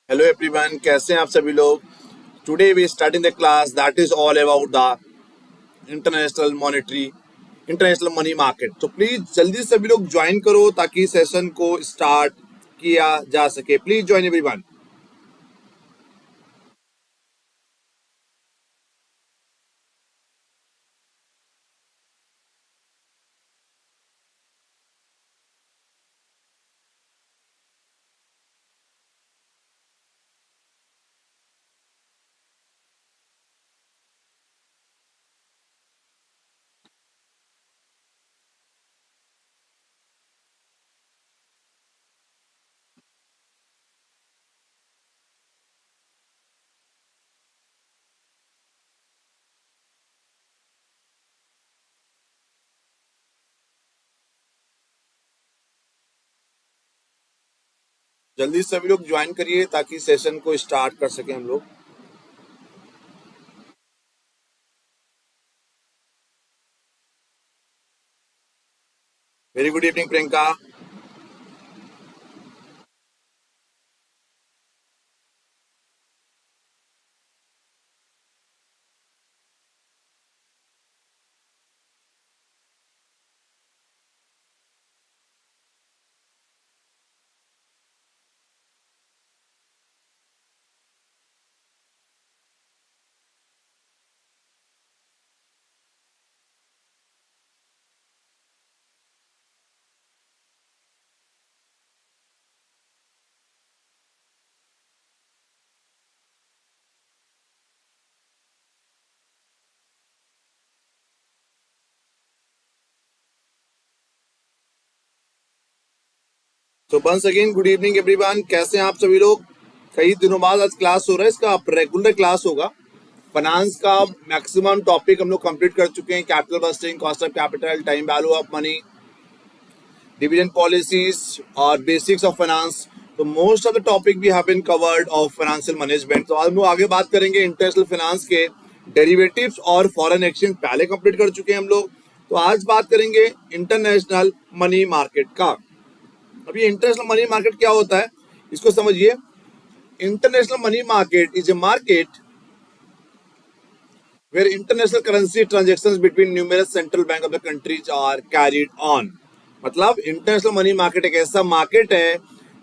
Hello everyone, कैसे हैं आप सभी लोग। Today we starting the class that is all about the international monetary international money market. तो प्लीज जल्दी से सभी लोग ज्वाइन करो ताकि सेशन को स्टार्ट किया जा सके। Please join everyone. जल्दी से सभी लोग ज्वाइन करिए ताकि सेशन को स्टार्ट कर सके हम लोग। Very good evening Priyanka. तो once again good evening everyone, कैसे हैं आप सभी लोग। कई दिनों बाद आज क्लास हो रहा है, इसका रेगुलर क्लास होगा। फाइनेंस का मैक्सिमम टॉपिक हम लोग कंप्लीट कर चुके हैं। Capital budgeting, cost of capital, time value of money, dividend policies और बेसिक्स ऑफ फाइनेंस। तो most of the topic we have been covered of financial management. तो आज हम लोग आगे बात करेंगे इंटरनेशनल फाइनेंस के डेरिवेटिव्स और फॉरेन एक्सचेंज पहले कंप्लीट कर चुके हैं हम लोग। तो आज बात करेंगे इंटरनेशनल मनी मार्केट का। अब ये इंटरनेशनल मनी मार्केट क्या होता है, इसको समझिए। International money market is a market where international currency transactions between numerous central bank of the countries are carried on। मतलब इंटरनेशनल मनी मार्केट एक ऐसा मार्केट है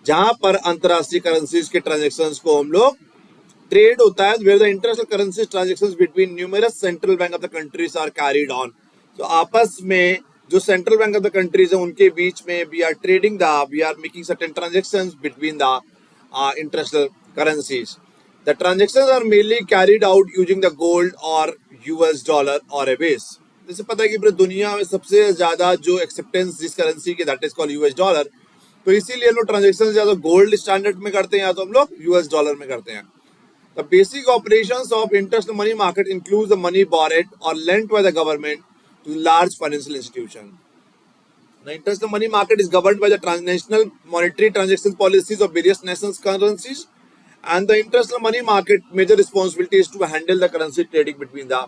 जहां पर अंतरराष्ट्रीय करेंसीज के ट्रांजेक्शन्स को हम लोग ट्रेड होता है। where the international currency transactions between numerous central bank of the countries are carried on। तो आपस में जो central bank of the countries है उनके बीच में we are making certain transactions between the international currencies। The transactions are mainly carried out using the gold or US dollar or a base। जैसे पता है कि पूरी दुनिया में सबसे ज्यादा जो एक्सेप्टेंस जिस करेंसी की that is called US dollar. तो इसीलिए हम लोग ट्रांजेक्शन ज्यादा गोल्ड स्टैंडर्ड में करते हैं या तो हम लोग यूएस डॉलर में करते हैं। The basic operations of international money market includes the money borrowed or lent by the government to large financial institutions। The international money market is governed by the transnational monetary transaction policies of various national currencies, and the international money market major responsibility is to handle the currency trading between the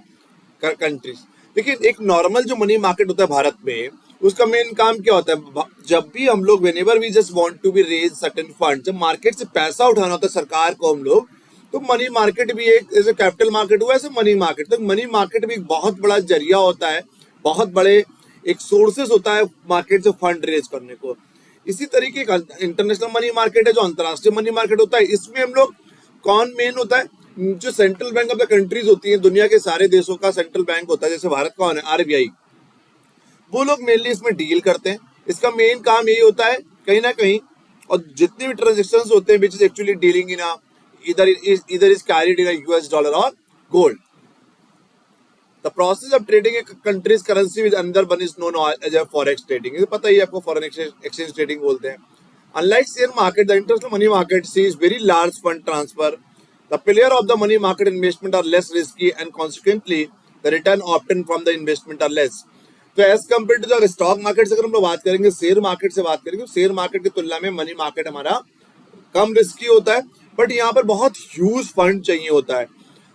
countries। देखिए, एक normal जो money market होता है भारत में, उसका main काम क्या होता है। जब भी हम लोग whenever we just want to be raise certain funds, जब मार्केट से पैसा उठाना होता है सरकार को हम लोग, तो मनी मार्केट भी एक जैसे कैपिटल मार्केट हुआ ऐसे मनी मार्केट। तो मनी मार्केट भी एक बहुत बड़ा जरिया होता है, बहुत बड़े एक सोर्सेस होता है मार्केट से फंड रेज करने को। इसी तरीके का इंटरनेशनल मनी मार्केट है जो अंतरराष्ट्रीय मनी मार्केट होता है। इसमें हम लोग कौन मेन होता है, जो central bank of the countries होती है, दुनिया के सारे देशों का सेंट्रल बैंक होता है। जैसे भारत कौन है, आरबीआई, वो लोग मेनली इसमें डील करते हैं। इसका मेन काम यही होता है कहीं ना कहीं, और जितने भी ट्रांजेक्शन होते हैं which is actually dealing in इधर is carried in US dollar और gold. The process of trading a country's currency with another one is known as a forex trading। ये पता ही है आपको, फॉरेन एक्सचेंज ट्रेडिंग बोलते हैं। Unlike share market, the international money market sees very large fund transfer। The pillar of the money market investment are less risky and consequently the return obtained from the investment are less। तो as compare to the stock market से अगर हम लोग बात करेंगे, share market से बात करेंगे, शेयर मार्केट की तुलना में मनी मार्केट हमारा कम रिस्की होता है, बट यहाँ पर बहुत ह्यूज फंड चाहिए होता है।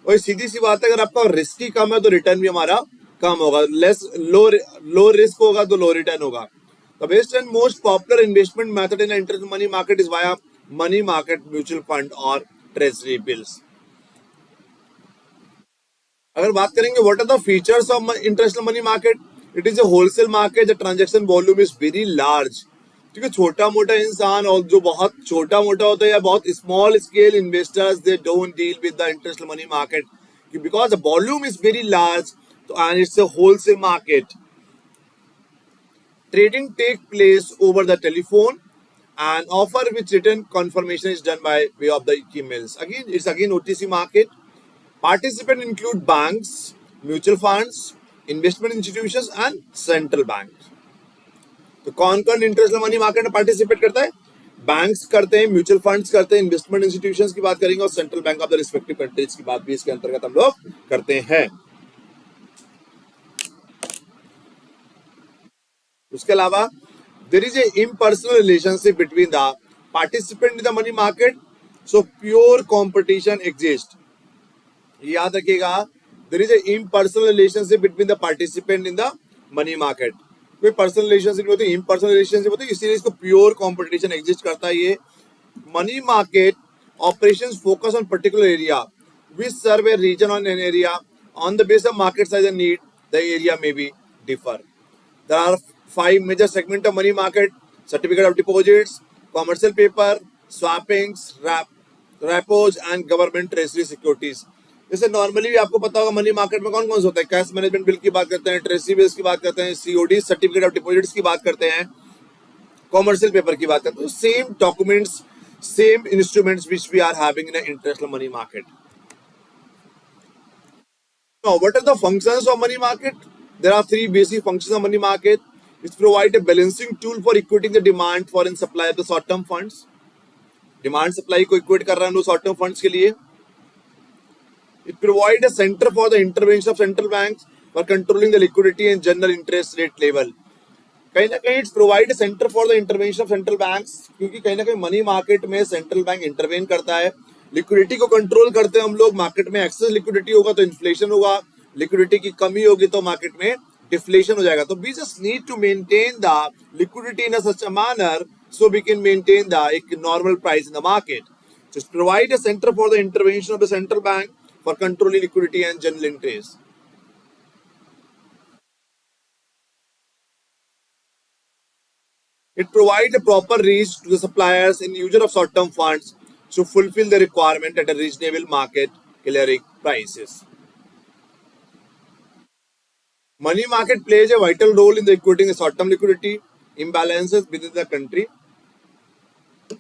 और सीधी सी बात है, अगर आपका रिस्की कम है तो रिटर्न भी हमारा कम होगा। लो रिस्क होगा तो लो रिटर्न होगा। The best and most popular investment method in the international money market is via money market, mutual fund और treasury bills. अगर बात करेंगे what are the features of international money market? It is a wholesale market. The transaction volume is very large. क्योंकि छोटा मोटा इंसान और जो बहुत छोटा मोटा होता है या बहुत small scale investors they don't deal with the international money market because the volume is very large and it's a wholesale market. Trading take place over the telephone and offer with written confirmation is done by way of the emails. Again, it's again OTC market. Participants include banks, mutual funds, investment institutions and central banks. तो कौन कौन international money market में participate करता है? Banks करते हैं, mutual funds करते हैं, इन्वेस्टमेंट इंस्टीट्यूशंस की बात करेंगे और central bank of the respective countries की बात भी इसके अंतर्गत हम लोग करते हैं. उसके अलावा there is a impersonal relationship between the participant in the money market, so pure competition exists. याद रखिएगा, there is a impersonal relationship between the participant in the money market. कोई पर्सनल रिलेशनशिप नहीं होती, इम्पर्सनल रिलेशनशिप होती है, इसीलिए इसको pure competition exist करता है. ये money market operations focus on particular area which serve a region on an area on the base of market size and need the area may be differ. There are 5 major segment of money market: certificate of deposits, commercial paper, swappings, repos and government treasury securities. जैसे normally भी आपको पता होगा money market में कौन कौन सा होता है. कैश मैनेजमेंट बिल की बात करते हैं, ट्रेजरी बिल्स की बात करते हैं, सीओडी सर्टिफिकेट ऑफ डिपॉजिट्स की बात करते हैं, कॉमर्शियल पेपर की बात करते हैं. Same documents, same instruments which we are having in international money market. Now, what are the functions of money market? There are 3 basic functions of money market. It provides a balancing tool for equating the demand for and supply of the short-term funds. Demand supply को equate कर रहा है हम लोग short-term funds के लिए. It provides a center for the intervention of central banks for controlling the liquidity and general interest rate level. कहीं ना कहीं it's provide centre for the intervention of central banks, क्योंकि कहीं ना कहीं मनी मार्केट में सेंट्रल बैंक इंटरवेन करता है, लिक्विडिटी को कंट्रोल करते हैं हम लोग. मार्केट में एक्सेस लिक्विडिटी होगा तो इन्फ्लेशन होगा, लिक्विडिटी की कमी होगी तो मार्केट में डिफ्लेशन हो जाएगा. तो we just need to maintain the liquidity in such a manner so we can maintain the एक normal price in the market. Just provide a centre for the intervention of the central bank for controlling liquidity and general interest. It provides a proper reach to the suppliers and user of short-term funds to fulfill the requirement at a reasonable market clearing prices. Money market plays a vital role in the equating the short-term liquidity imbalances within the country.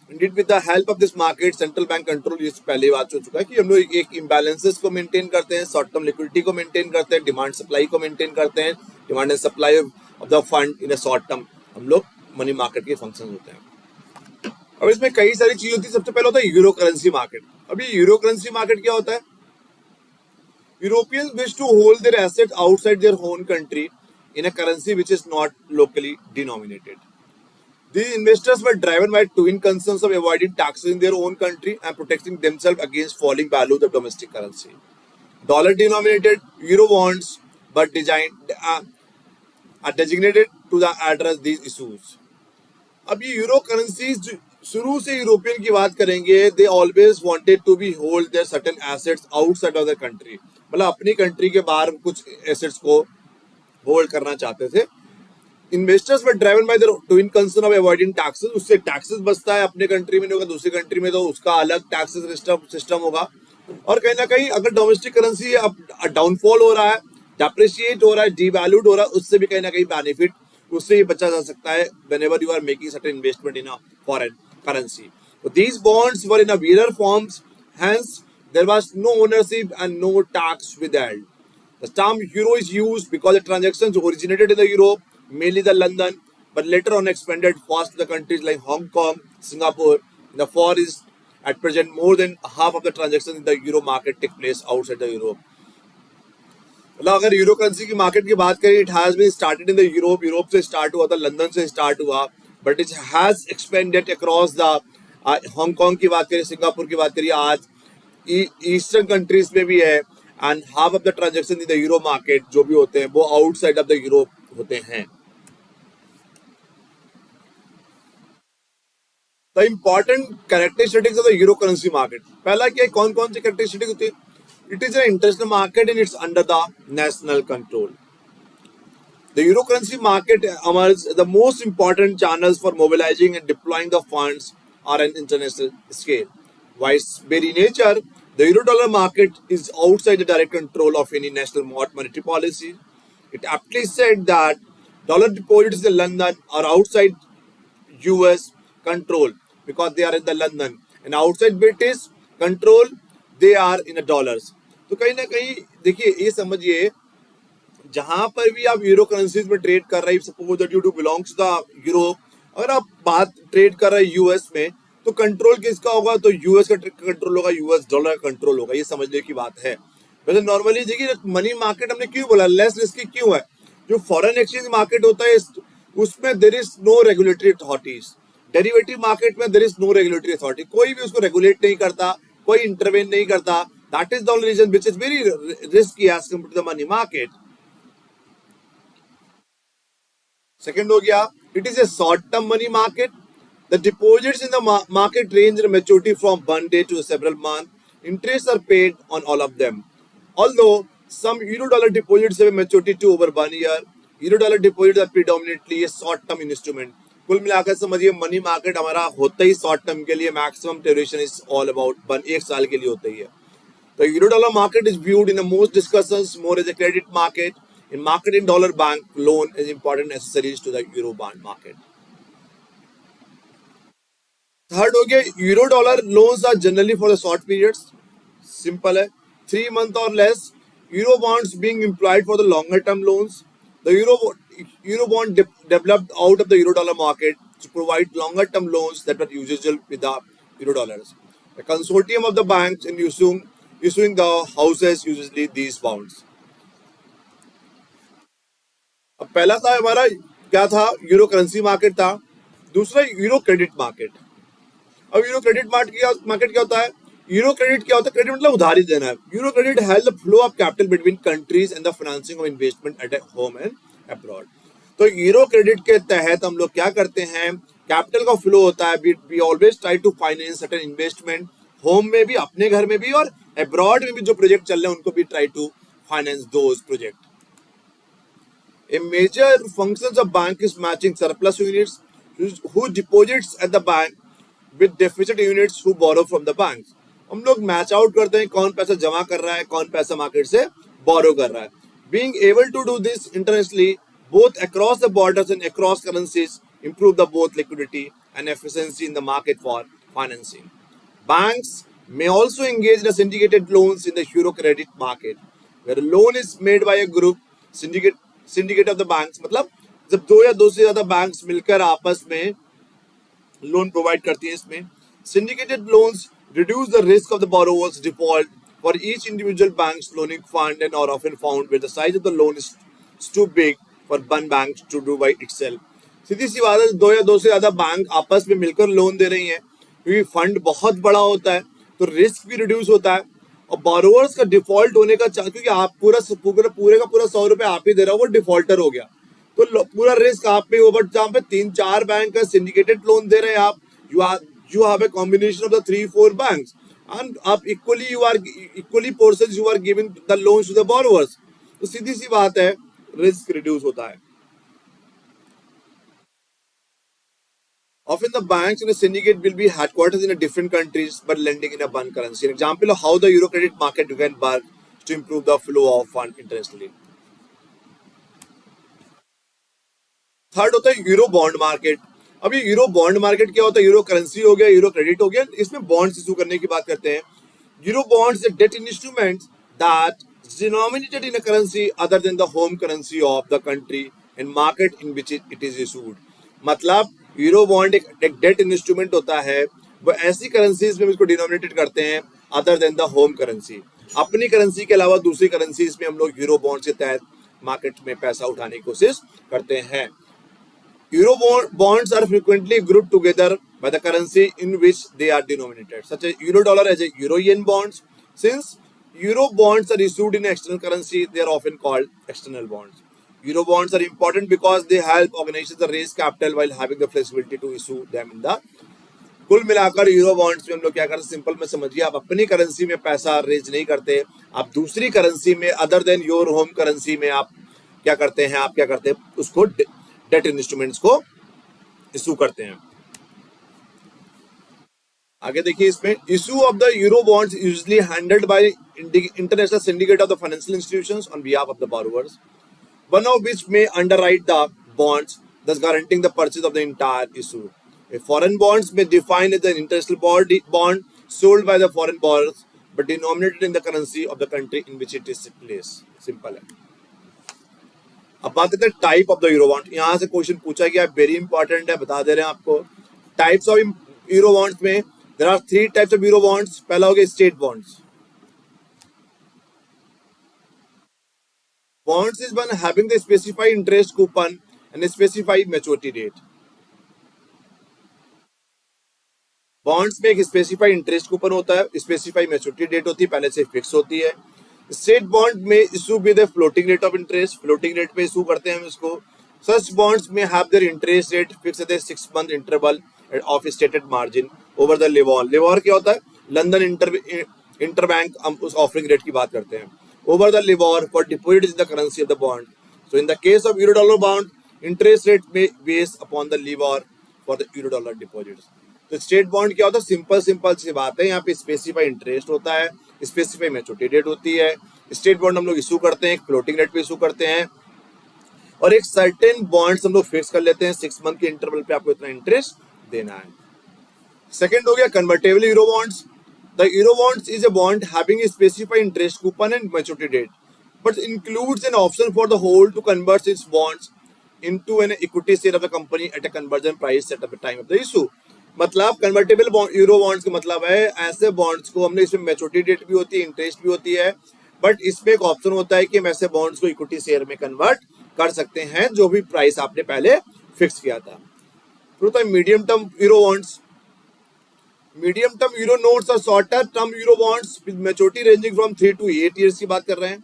Indeed, with the help of this market, central bank control ये पहले बात हो चुका है कि हम लोग एक imbalances को maintain करते हैं, short-term liquidity को maintain करते हैं, demand supply को maintain करते हैं, demand and supply of the fund in a short term हम लोग मनी मार्केट के फंक्शन होते हैं. अब इसमें कई सारी चीज होती है. सबसे पहले होता है यूरो करेंसी मार्केट. अभी यूरो करेंसी मार्केट क्या होता है? Europeans wish to hold their asset outside their own country in a currency which is not locally denominated. These investors were driven by twin concerns of avoiding taxes in their own country and protecting themselves against falling value of the domestic currency. Dollar denominated euro bonds but are designated to address these issues. अब ये euro currencies शुरू से European की बात करेंगे, they always wanted to be hold their certain assets outside of the country. मतलब अपनी country के बाहर कुछ एसेट्स को होल्ड करना चाहते थे. Investors were driven by the twin concern of avoiding taxes. उससे टैक्सेस बचता है, अपने कंट्री में नहीं होगा, दूसरी कंट्री में तो उसका अलग टैक्सेस सिस्टम होगा. और कहीं ना कहीं अगर डोमेस्टिक करेंसी अब डाउनफॉल हो रहा है, डेप्रिशिएट हो रहा है, डीवैल्यूड हो रहा है, उससे भी कहीं ना कहीं बेनिफिट उससे ही बचा जा सकता है whenever you are making certain investment in a foreign currency. So these bonds were in a bearer forms, hence there was no ownership and no tax withheld. The term euro is used because the transactions originated in the Europe, mainly the London, but later on expanded fast to the countries like Hong Kong, Singapore. In the Far East, at present more than half of the transactions in the euro market take place outside the Europe. मतलब अगर euro currency की market की बात करें, it has been started in the Europe से start हुआ था, London से स्टार्ट हुआ, but it has expanded across the Hong Kong की बात करें, सिंगापुर की बात करिए, आज ईस्टर्न कंट्रीज में भी है. And half of the transaction in the euro market जो भी होते हैं वो आउटसाइड ऑफ द यूरोप होते हैं. The important characteristics of the euro currency market, पहला क्या है, कौन कौन सी कैरेक्टरिस्टिक होती है? It is an international market and it's under the national control. The euro currency market amongst the most important channels for mobilizing and deploying the funds are an international scale. By its very nature, the euro dollar market is outside the direct control of any national monetary policy. It aptly said that dollar deposits in London are outside US control because they are in the London, and outside British control they are in the dollars. तो कहीं ना कहीं देखिए, ये समझिए, जहां पर भी आप यूरो करेंसीज में ट्रेड कर रहे हैं, suppose that you do belongs the Europe, अगर आप बात ट्रेड कर रहे हैं यूएस में, तो कंट्रोल किसका होगा? तो यूएस का कंट्रोल होगा, यूएस डॉलर का कंट्रोल होगा. ये समझने की बात है. वैसे नॉर्मली देखिए, मनी मार्केट हमने क्यों बोला लेस रिस्की क्यों है? जो फॉरेन एक्सचेंज मार्केट होता है उसमें there is no regulatory authorities. Derivative market में there is no regulatory authority, कोई भी उसको रेगुलेट नहीं करता, कोई इंटरवेन नहीं करता. That is the only reason which is very risky as compare to the money market. Second हो गया, it is a short term money market. The deposits in the market range in maturity from 1 day to several months. Interests are paid on all of them. Although some euro dollar deposits have a maturity to over 1 year, euro dollar deposits are predominantly a short term instrument. कुल मिलाकर समझिए, money market हमारा होता ही short term के लिए, maximum duration is all about 1 साल के लिए होता ही है. The euro dollar market is viewed in the most discussions more as a credit market. In marketing dollar bank loan is important accessories to the euro bond market. Third हो गया, euro dollar loans are generally for the short periods. Simple है, 3 months और less. Euro bonds being employed for the longer term loans. The euro bond developed out of the euro dollar market to provide longer term loans that were usual with the euro dollars. The consortium of the banks in issuing the houses usually these bonds. अब पहला था हमारा क्या था? Euro currency market था. दूसरा euro credit market. अब euro credit market क्या होता है? यूरो क्रेडिट क्या होता है? क्रेडिट मतलब उधारी देना है. Euro credit help the flow of capital between countries and the financing of investment at home and abroad. तो यूरो क्रेडिट के तहत हम लोग क्या करते हैं? कैपिटल का फ्लो होता है. We always try to finance certain investment, home में भी, अपने घर में भी, और अब्रॉड में भी जो प्रोजेक्ट चल रहे हैं उनको भी try to finance those project. A major functions of bank is matching surplus units who deposits at the bank with deficit units who borrow from the banks. हम लोग मैच आउट करते हैं कौन पैसा जमा कर रहा है, कौन पैसा मार्केट से बोरो कर रहा है. Being able to do this internationally both across the borders and across currencies improve the both liquidity and efficiency in the market for financing. Banks may also engage in syndicated loans in the euro credit market, where a loan is made by a group syndicate of the banks. मतलब जब दो या दो से ज्यादा banks मिलकर आपस में लोन प्रोवाइड करती है, इसमें syndicated loans reduce the risk of the borrower's default for each individual bank's loaning fund and are often found where the size of the loan is too big for one bank to do by itself. सीधी सी बात है, दो या दो से ज्यादा bank आपस में मिलकर लोन दे रही हैं, क्योंकि फंड बहुत बड़ा होता है तो रिस्क भी रिड्यूस होता है, और बोरोवर्स का डिफॉल्ट होने का क्योंकि आप पूरे का पूरा 100 रुपए आप ही दे रहे हो, वो डिफॉल्टर हो गया, तो पूरा रिस्क आप पे हो. बट जहाँ पे 3-4 बैंक का सिंडिकेटेड लोन दे रहे हैं आप, you have a combination of the 3-4 banks and आप equally portions you are giving the loans to the borrowers. तो सीधी सी बात है, रिस्क रिड्यूस होता है. Often the banks in a syndicate will be headquartered in a different countries but lending in a one currency. An example of how the euro credit market can work to improve the flow of fund internationally. Third होता है euro bond market. अब ये euro bond market क्या होता है? Euro currency हो गया, euro credit हो गया, इसमें बॉन्ड्स इशू करने की बात करते हैं. Euro bonds are debt instruments that denominated in a currency other than the home currency of the country and market in which it is issued. मतलब यूरो बॉन्ड एक डेट इंस्ट्रूमेंट होता है, वो ऐसी करेंसीज में इसको डिनोमिनेटेड करते हैं other than the home currency. अपनी करेंसी के अलावा दूसरी करेंसीज में हम लोग यूरो बॉन्ड के तहत मार्केट में पैसा उठाने की कोशिश करते हैं. Euro bonds are frequently grouped together by the currency in which they are denominated, such as euro dollar as a euro yen bonds. Since euro bonds are issued in external currency, they are often called external bonds. Euro bonds are important because they help organizations raise capital while having the flexibility to issue them in the कुल मिलाकर euro bonds में हम लोग क्या करते हैं, simple में समझिए, आप अपनी करेंसी में पैसा रेज नहीं करते, आप दूसरी करेंसी में other than your home currency में आप क्या करते हैं, उसको डेट इंस्ट्रूमेंट्स को इशू करते हैं। आगे देखिए, इसमें issue of the euro bonds usually handled by international syndicate of the financial institutions on behalf of the borrowers, one of which may underwrite the bonds, thus guaranteeing the purchase of the entire issue. A foreign bonds may define as an international bond sold by the foreign borrowers but denominated in the currency of the country in which it is placed. Simple है। अब बात करते हैं type of the euro bond. यहाँ से question पूछा गया, very important है, बता दे रहे हैं आपको। टाइप्स ऑफ यूरो बॉन्ड्स में there are 3 types of euro bonds. पहला हो गया state bonds. Bonds is one having the specified interest coupon and a specified maturity date. Bonds में एक स्पेसिफाइड इंटरेस्ट कूपन होता है, स्पेसिफाइड मैच्योरिटी डेट होती है, पहले से फिक्स होती है। स्टेट बॉन्ड में issue with floating rate of interest, floating rate पे इशू करते हैं हम इसको। सच बॉन्ड्स में have their interest rate fixed at 6 month interval of stated margin over the लिवॉर। लिवॉर क्या होता है? लंदन इंटरबैंक, हम उस ऑफरिंग रेट की बात करते हैं। Over the LIBOR for deposits in the currency of the bond. So in the case of euro dollar bond, interest rate may base upon the LIBOR for the euro dollar deposits. तो state bond क्या होता है? Simple सी बात है, यहाँ पे specify interest होता है, स्पेसिफाई मैच्योरिटी डेट होती है। स्टेट बॉन्ड हम लोग इशू करते हैं, फ्लोटिंग रेट पे इशू करते हैं, और एक सर्टेन बॉन्ड्स हम लोग फिक्स कर लेते हैं, 6 मंथ के इंटरवल पे आपको इतना इंटरेस्ट देना है। सेकेंड हो गया convertible euro bonds. The euro bonds is a bond having a specified interest coupon and maturity date, but includes an option for the hold to convert its bonds into an equity share of the company at a conversion price set at the time of the issue. मतलब convertible euro bonds का मतलब है ऐसे bonds को हमने, इसमें maturity date भी होती है, इंटरेस्ट भी होती है, बट इसमें एक ऑप्शन होता है कि हम ऐसे बॉन्ड्स को इक्विटी शेयर में कन्वर्ट कर सकते हैं, जो भी प्राइस आपने पहले फिक्स किया था। फिर medium term euro bonds. Medium term euro notes और shorter term euro bonds with maturity ranging from 3 to 8 years की बात कर रहे हैं।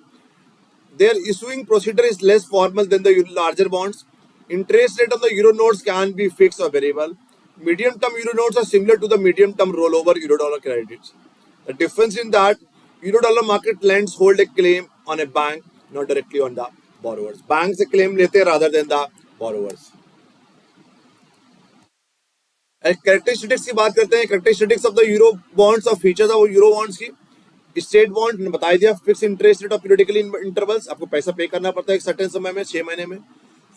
Their issuing procedure is less formal than the larger bonds. Interest rate of the euro notes can be fixed और variable. Medium term euro notes are similar to the medium term roll over euro dollar credits. The difference in that euro dollar market lends hold a claim on A bank, not directly on the borrowers. Bank से claim लेते हैं rather than the borrowers. Characteristics की बात करते हैं। Characteristics of the euro bonds और features of euro bonds की। State bond ने बता दिया, fix interest rate of periodical intervals, आपको पैसा पे करना पड़ता है एक सर्टेन समय में, 6 महीने में।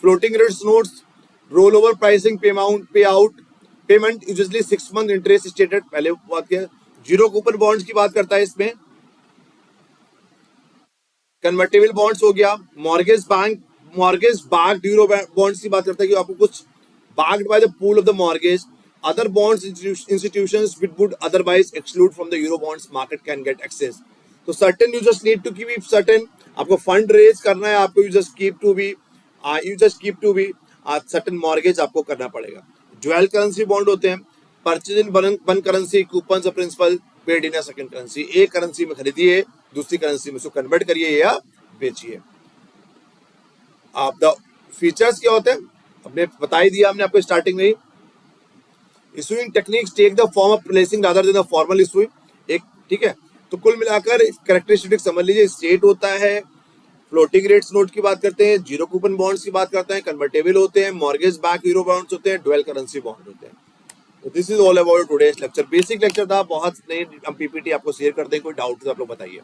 Floating rates notes, roll over pricing, pay out payment usually 6 month interest stated, पहले बात किया। जीरो कूपन बॉन्ड्स की बात करता है इसमें। कन्वर्टेबल बॉन्ड्स हो गया। मॉर्गेज बैक्ड यूरो बॉन्ड्स की बात करता है कि आपको कुछ backed by the pool of the mortgage, other bonds institutions which would otherwise exclude from the euro bonds market can get access. So certain you just need to keep certain, आपको fund raise करना है, आपको you just keep to be certain mortgage आपको करना पड़ेगा। Dual currency bond होते हैं, purchase in one currency, coupons of principal paid in a second currency. एक करेंसी में खरीदिए, दूसरी करेंसी में उसको कन्वर्ट करिए या बेचिए। आप द फीचर्स क्या होते हैं हमने बता ही दिया, हमने आपको स्टार्टिंग में ही। Issuing techniques take the form of placing rather than the formal issuing, एक ठीक है। तो कुल मिलाकर कैरेक्टरिस्टिक्स समझ लीजिए, स्टेट होता है, फ्लोटिंग रेट्स नोट की बात करते हैं, जीरो कूपन बॉन्ड्स की बात करते हैं, कन्वर्टेबल होते हैं, मॉर्गेज बैक यूरो बॉन्ड्स होते हैं, ड्यूअल करेंसी बॉन्ड होते हैं। तो this is all about today's lecture. Basic lecture था, बहुत नए हम पीपीटी आपको शेयर कर दें, कोई डाउट तो आप लोग बताइए।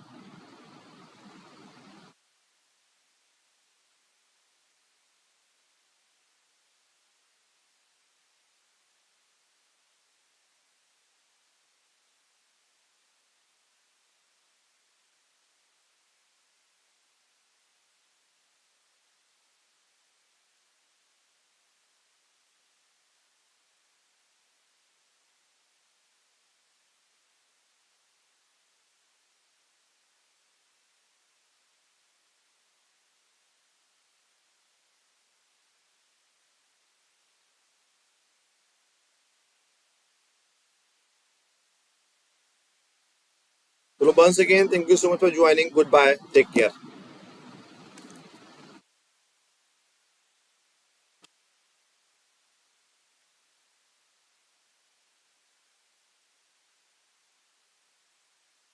So once again, thank you so much for joining. Goodbye. Take care.